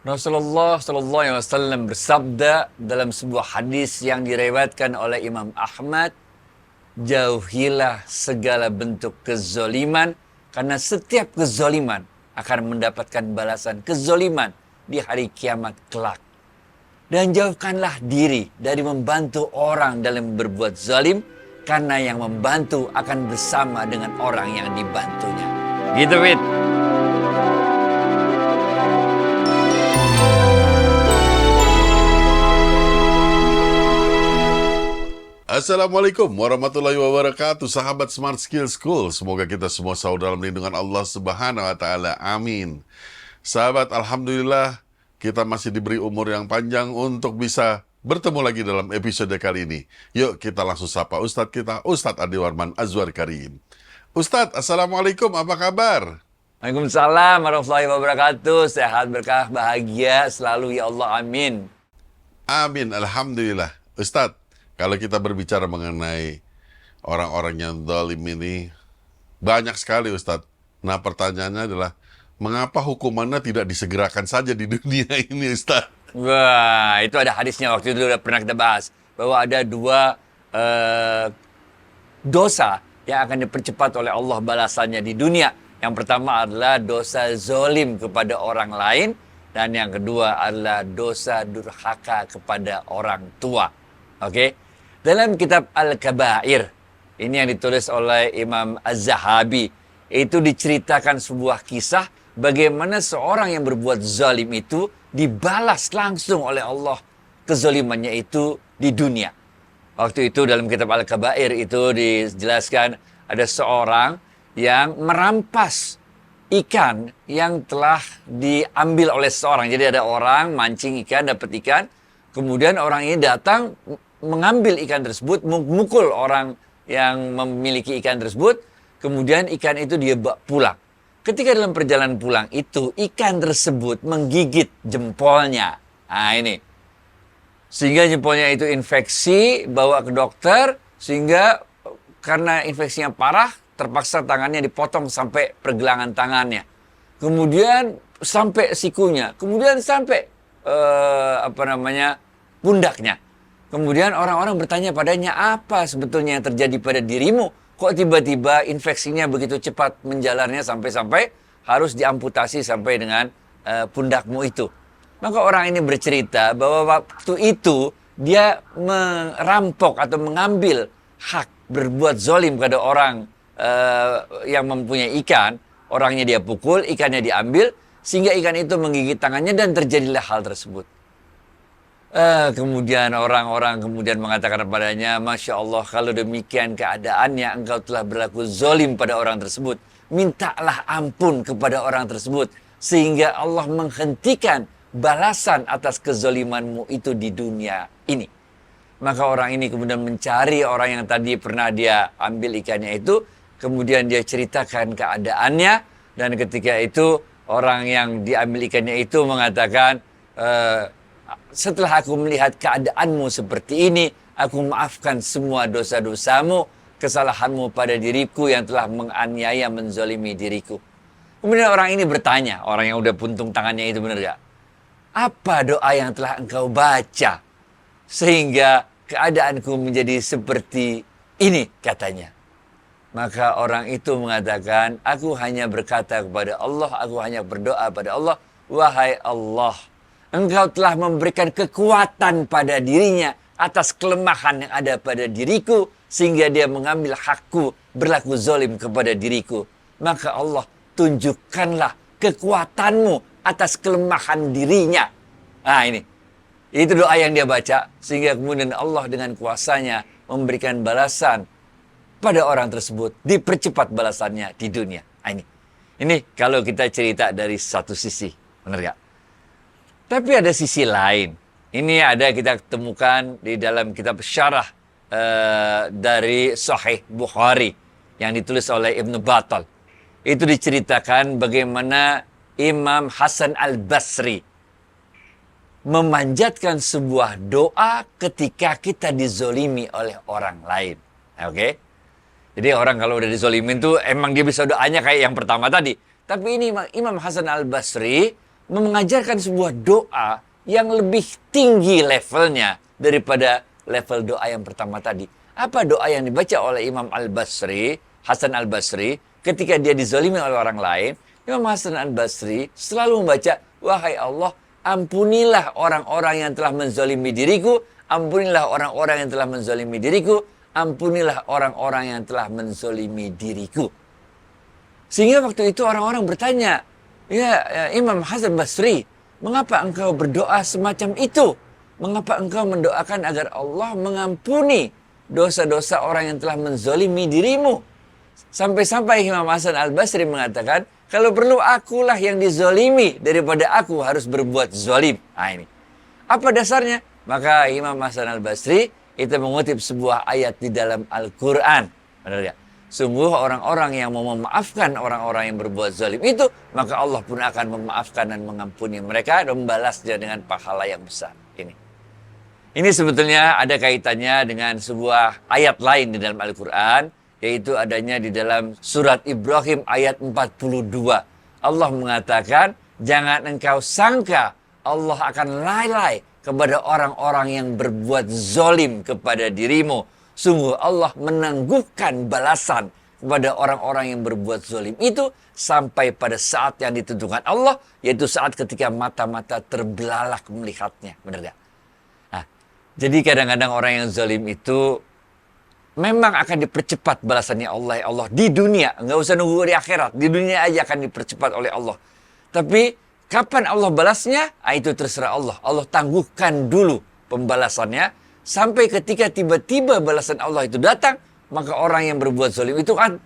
Rasulullah Shallallahu Alaihi Wasallam bersabda dalam sebuah hadis yang diriwayatkan oleh Imam Ahmad, jauhilah segala bentuk kezoliman, karena setiap kezoliman akan mendapatkan balasan kezoliman di hari kiamat kelak. Dan jauhkanlah diri dari membantu orang dalam berbuat zalim, karena yang membantu akan bersama dengan orang yang dibantunya. Gitu, Fit. Assalamualaikum warahmatullahi wabarakatuh, sahabat Smart Skill School. Semoga kita semua selalu dalam lindungan Allah Subhanahu wa Ta'ala. Amin. Sahabat, alhamdulillah kita masih diberi umur yang panjang untuk bisa bertemu lagi dalam episode kali ini. Yuk kita langsung sapa Ustadz kita, Ustadz Adi Warman Azwar Karim. Ustadz, assalamualaikum, apa kabar? Waalaikumsalam warahmatullahi wabarakatuh. Sehat, berkah, bahagia selalu ya Allah. Amin. Amin, alhamdulillah. Ustadz, kalau kita berbicara mengenai orang-orang yang zalim ini, banyak sekali Ustadz. Nah pertanyaannya adalah, mengapa hukumannya tidak disegerakan saja di dunia ini Ustadz? Wah, itu ada hadisnya, waktu itu udah pernah kita bahas. Bahwa ada dua dosa yang akan dipercepat oleh Allah balasannya di dunia. Yang pertama adalah dosa zolim kepada orang lain. Dan yang kedua adalah dosa durhaka kepada orang tua. Oke? Dalam kitab Al-Kabair, ini yang ditulis oleh Imam Az-Zahabi, itu diceritakan sebuah kisah bagaimana seorang yang berbuat zalim itu dibalas langsung oleh Allah kezalimannya itu di dunia. Waktu itu dalam kitab Al-Kabair itu dijelaskan ada seorang yang merampas ikan yang telah diambil oleh seorang. Jadi ada orang mancing ikan, dapat ikan, kemudian orang ini datang mengambil ikan tersebut, memukul orang yang memiliki ikan tersebut, kemudian ikan itu dia bawa pulang. Ketika dalam perjalanan pulang itu, ikan tersebut menggigit jempolnya. Nah ini. Sehingga jempolnya itu infeksi, bawa ke dokter, sehingga karena infeksinya parah, terpaksa tangannya dipotong sampai pergelangan tangannya. Kemudian sampai sikunya, kemudian sampai pundaknya. Kemudian orang-orang bertanya padanya, apa sebetulnya yang terjadi pada dirimu? Kok tiba-tiba infeksinya begitu cepat menjalarnya sampai-sampai harus diamputasi sampai dengan pundakmu itu. Maka orang ini bercerita bahwa waktu itu dia merampok atau mengambil hak berbuat zalim pada orang yang mempunyai ikan. Orangnya dia pukul, ikannya diambil, sehingga ikan itu menggigit tangannya dan terjadilah hal tersebut. Kemudian orang-orang kemudian mengatakan kepadanya, Masya Allah, kalau demikian keadaannya engkau telah berlaku zalim pada orang tersebut. Mintalah ampun kepada orang tersebut, sehingga Allah menghentikan balasan atas kezalimanmu itu di dunia ini. Maka orang ini kemudian mencari orang yang tadi pernah dia ambil ikannya itu, kemudian dia ceritakan keadaannya, dan ketika itu orang yang diambil ikannya itu mengatakan, setelah aku melihat keadaanmu seperti ini, aku maafkan semua dosa-dosamu, kesalahanmu pada diriku yang telah menganiaya, menzalimi diriku. Kemudian orang ini bertanya, orang yang udah puntung tangannya itu, benar gak? Apa doa yang telah engkau baca sehingga keadaanku menjadi seperti ini, katanya. Maka orang itu mengatakan, aku hanya berkata kepada Allah, aku hanya berdoa pada Allah, wahai Allah, Engkau telah memberikan kekuatan pada dirinya atas kelemahan yang ada pada diriku, sehingga dia mengambil hakku berlaku zalim kepada diriku. Maka Allah, tunjukkanlah kekuatanmu atas kelemahan dirinya. Nah ini. Itu doa yang dia baca, sehingga kemudian Allah dengan kuasanya memberikan balasan pada orang tersebut. Dipercepat balasannya di dunia. Nah ini kalau kita cerita dari satu sisi. Benar gak? Tapi ada sisi lain. Ini ada kita temukan di dalam kitab syarah dari Sahih Bukhari yang ditulis oleh Ibnu Battal. Itu diceritakan bagaimana Imam Hasan Al-Basri memanjatkan sebuah doa ketika kita dizolimi oleh orang lain. Oke? Jadi orang kalau udah dizolimin tuh emang dia bisa doanya kayak yang pertama tadi. Tapi ini Imam Hasan Al-Basri mengajarkan sebuah doa yang lebih tinggi levelnya daripada level doa yang pertama tadi. Apa doa yang dibaca oleh Imam Al-Basri, Hasan Al-Basri, ketika dia dizalimi oleh orang lain? Imam Hasan Al-Basri selalu membaca, wahai Allah, ampunilah orang-orang yang telah menzalimi diriku, ampunilah orang-orang yang telah menzalimi diriku, ampunilah orang-orang yang telah menzalimi diriku. Sehingga waktu itu orang-orang bertanya, ya Imam Hasan Basri, mengapa engkau berdoa semacam itu? Mengapa engkau mendoakan agar Allah mengampuni dosa-dosa orang yang telah menzalimi dirimu? Sampai-sampai Imam Hasan Al-Basri mengatakan, kalau perlu akulah yang dizalimi daripada aku harus berbuat zalim. Nah ini. Apa dasarnya? Maka Imam Hasan Al-Basri itu mengutip sebuah ayat di dalam Al-Quran. Benar gak? Sungguh orang-orang yang mau memaafkan orang-orang yang berbuat zalim itu, maka Allah pun akan memaafkan dan mengampuni mereka dan membalasnya dengan pahala yang besar. Ini sebetulnya ada kaitannya dengan sebuah ayat lain di dalam Al-Quran, yaitu adanya di dalam surat Ibrahim ayat 42. Allah mengatakan, jangan engkau sangka Allah akan lalai kepada orang-orang yang berbuat zalim kepada dirimu. Sungguh Allah menangguhkan balasan kepada orang-orang yang berbuat zalim itu sampai pada saat yang ditentukan Allah, yaitu saat ketika mata-mata terbelalak melihatnya. Benar gak? Nah, jadi kadang-kadang orang yang zalim itu memang akan dipercepat balasannya oleh Allah di dunia. Nggak usah nunggu di akhirat. Di dunia aja akan dipercepat oleh Allah. Tapi kapan Allah balasnya? Itu terserah Allah. Allah tangguhkan dulu pembalasannya. Sampai ketika tiba-tiba balasan Allah itu datang, maka orang yang berbuat zalim itu akan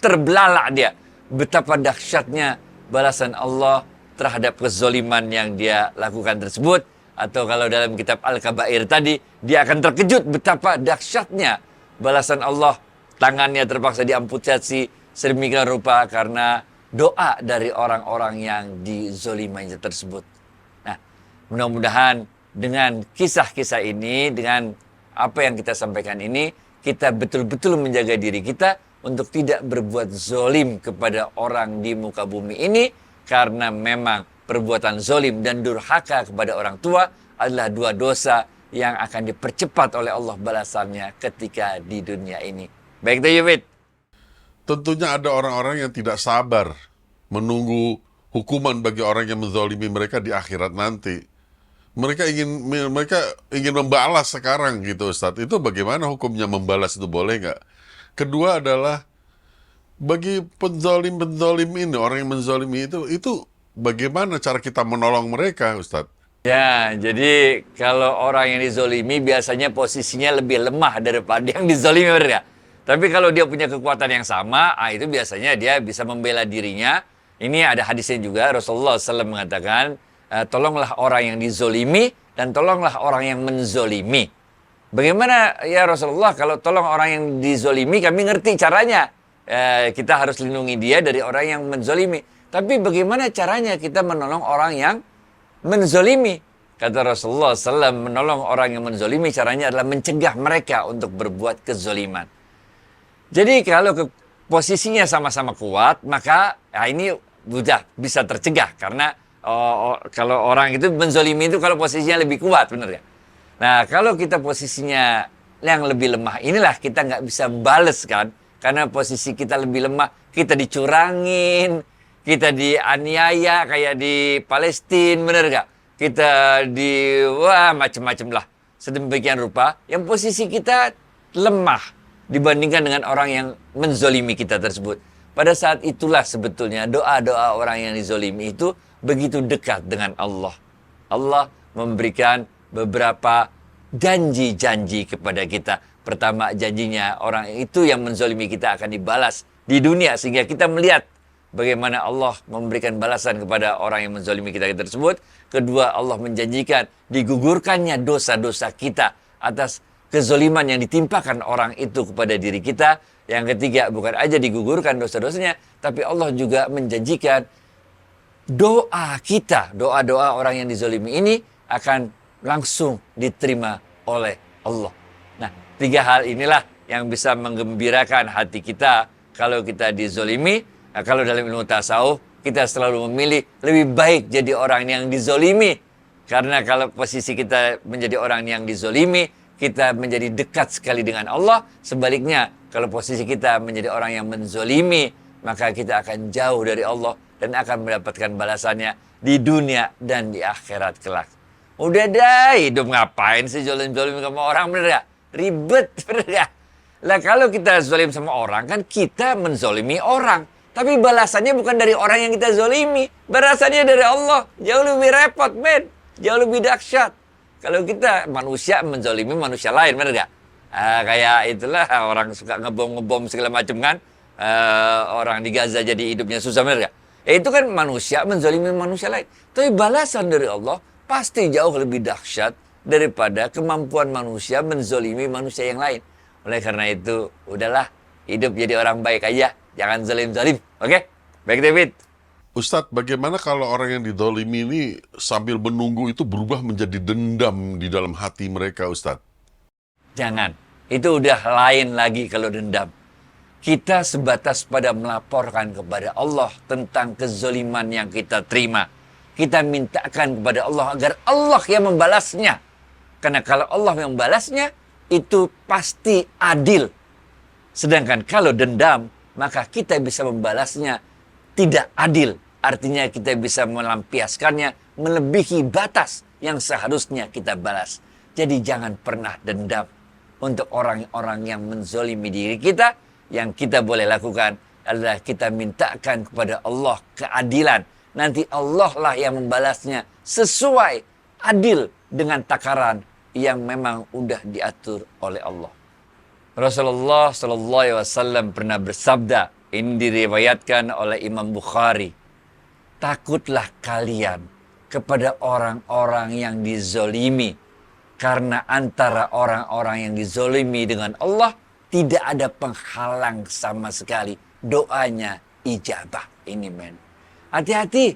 terbelalak dia. Betapa dahsyatnya balasan Allah terhadap kezaliman yang dia lakukan tersebut. Atau kalau dalam kitab Al-Kabair tadi, dia akan terkejut betapa dahsyatnya balasan Allah. Tangannya terpaksa diamputasi sedemikian rupa karena doa dari orang-orang yang dizaliminya tersebut. Nah, mudah-mudahan dengan kisah-kisah ini, dengan apa yang kita sampaikan ini, kita betul-betul menjaga diri kita untuk tidak berbuat zalim kepada orang di muka bumi ini, karena memang perbuatan zalim dan durhaka kepada orang tua adalah dua dosa yang akan dipercepat oleh Allah balasannya ketika di dunia ini. Baik, David. Tentunya ada orang-orang yang tidak sabar menunggu hukuman bagi orang yang menzalimi mereka di akhirat nanti. Mereka ingin membalas sekarang gitu, Ustadz. Itu bagaimana hukumnya membalas itu, boleh nggak? Kedua adalah bagi penzalim ini, orang yang menzalimi itu bagaimana cara kita menolong mereka, Ustadz? Ya, jadi kalau orang yang dizalimi biasanya posisinya lebih lemah daripada yang dizalimi, benar nggak? Tapi kalau dia punya kekuatan yang sama, itu biasanya dia bisa membela dirinya. Ini ada hadisnya juga, Rasulullah SAW mengatakan, tolonglah orang yang dizolimi dan tolonglah orang yang menzolimi. Bagaimana ya Rasulullah, kalau tolong orang yang dizolimi kami ngerti caranya. Kita harus lindungi dia dari orang yang menzolimi. Tapi bagaimana caranya kita menolong orang yang menzolimi? Kata Rasulullah SAW, menolong orang yang menzolimi caranya adalah mencegah mereka untuk berbuat kezoliman. Jadi kalau posisinya sama-sama kuat, maka ini sudah bisa tercegah. Karena kalau orang itu menzolimi itu kalau posisinya lebih kuat, benar ya? Nah, kalau kita posisinya yang lebih lemah, inilah kita nggak bisa bales kan? Karena posisi kita lebih lemah, kita dicurangin, kita dianiaya kayak di Palestina, benar nggak? Kita macam-macam lah. Sedemikian rupa, yang posisi kita lemah dibandingkan dengan orang yang menzolimi kita tersebut. Pada saat itulah sebetulnya doa-doa orang yang dizolimi itu begitu dekat dengan Allah. Allah memberikan beberapa janji-janji kepada kita. Pertama, janjinya orang itu yang menzolimi kita akan dibalas di dunia. Sehingga kita melihat bagaimana Allah memberikan balasan kepada orang yang menzolimi kita tersebut. Kedua, Allah menjanjikan digugurkannya dosa-dosa kita atas kezoliman yang ditimpakan orang itu kepada diri kita. Yang ketiga, bukan aja digugurkan dosa-dosanya, tapi Allah juga menjanjikan doa kita, doa-doa orang yang dizolimi ini akan langsung diterima oleh Allah. Nah, tiga hal inilah yang bisa menggembirakan hati kita kalau kita dizolimi. Nah, kalau dalam ilmu tasawuf kita selalu memilih lebih baik jadi orang yang dizolimi. Karena kalau posisi kita menjadi orang yang dizolimi, kita menjadi dekat sekali dengan Allah. Sebaliknya, kalau posisi kita menjadi orang yang menzolimi, maka kita akan jauh dari Allah dan akan mendapatkan balasannya di dunia dan di akhirat kelak. Udah dah, hidup ngapain sih zolim-zolim sama orang, bener gak? Ribet, bener gak? Lah kalau kita zolim sama orang, kan kita menzolimi orang. Tapi balasannya bukan dari orang yang kita zolimi. Balasannya dari Allah. Jauh lebih repot, men. Jauh lebih dahsyat. Kalau kita manusia menzolimi manusia lain, bener gak? Kayak itulah orang suka ngebom segala macam kan. Orang di Gaza jadi hidupnya susah, bener gak? Itu kan manusia menzolimi manusia lain. Tapi balasan dari Allah pasti jauh lebih dahsyat daripada kemampuan manusia menzolimi manusia yang lain. Oleh karena itu, udahlah, hidup jadi orang baik aja. Jangan zalim-zalim, oke? Baik, David. Ustadz, bagaimana kalau orang yang didolimi ini sambil menunggu itu berubah menjadi dendam di dalam hati mereka, Ustadz? Jangan. Itu udah lain lagi kalau dendam. Kita sebatas pada melaporkan kepada Allah tentang kezoliman yang kita terima. Kita mintakan kepada Allah agar Allah yang membalasnya. Karena kalau Allah yang membalasnya, itu pasti adil. Sedangkan kalau dendam, maka kita bisa membalasnya tidak adil. Artinya kita bisa melampiaskannya melebihi batas yang seharusnya kita balas. Jadi jangan pernah dendam untuk orang-orang yang menzolimi diri kita. Yang kita boleh lakukan adalah kita mintakan kepada Allah keadilan. Nanti Allah lah yang membalasnya sesuai adil dengan takaran yang memang udah diatur oleh Allah. Rasulullah SAW pernah bersabda, ini diriwayatkan oleh Imam Bukhari, takutlah kalian kepada orang-orang yang dizolimi, karena antara orang-orang yang dizolimi dengan Allah tidak ada penghalang sama sekali doanya ijabah. Ini men, hati-hati.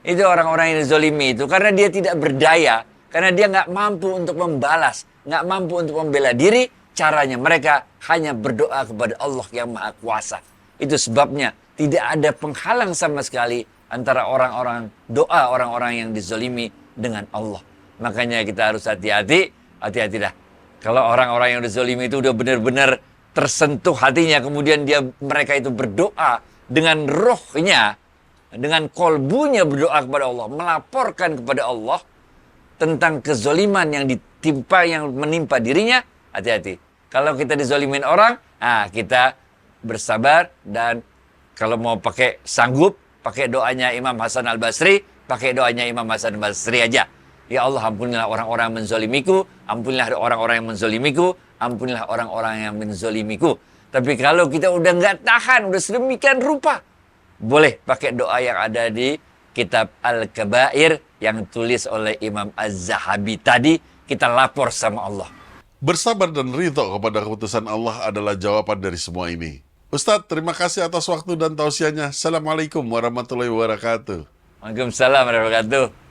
Itu orang-orang yang dizolimi itu karena dia tidak berdaya, karena dia nggak mampu untuk membalas, nggak mampu untuk membela diri. Caranya mereka hanya berdoa kepada Allah yang Maha Kuasa. Itu sebabnya tidak ada penghalang sama sekali antara doa orang-orang yang dizolimi dengan Allah. Makanya kita harus hati-hati dah. Kalau orang-orang yang dizolimi itu udah benar-benar tersentuh hatinya, kemudian mereka itu berdoa dengan rohnya, dengan kolbunya berdoa kepada Allah, melaporkan kepada Allah tentang kezoliman yang menimpa dirinya, hati-hati. Kalau kita dizolimin orang, kita bersabar, dan kalau mau sanggup, pakai doanya Imam Hasan Al-Basri, pakai doanya Imam Hasan Al-Basri aja. Ya Allah, ampunilah orang-orang yang menzolimiku, ampunilah orang-orang yang menzolimiku, ampunilah orang-orang yang menzolimiku. Tapi kalau kita udah nggak tahan, udah sedemikian rupa, boleh pakai doa yang ada di kitab Al-Kabair yang tulis oleh Imam Az-Zahabi tadi. Kita lapor sama Allah. Bersabar dan ridho kepada keputusan Allah adalah jawaban dari semua ini. Ustadz, terima kasih atas waktu dan tausiahnya. Assalamualaikum warahmatullahi wabarakatuh. Waalaikumsalam warahmatullahi wabarakatuh.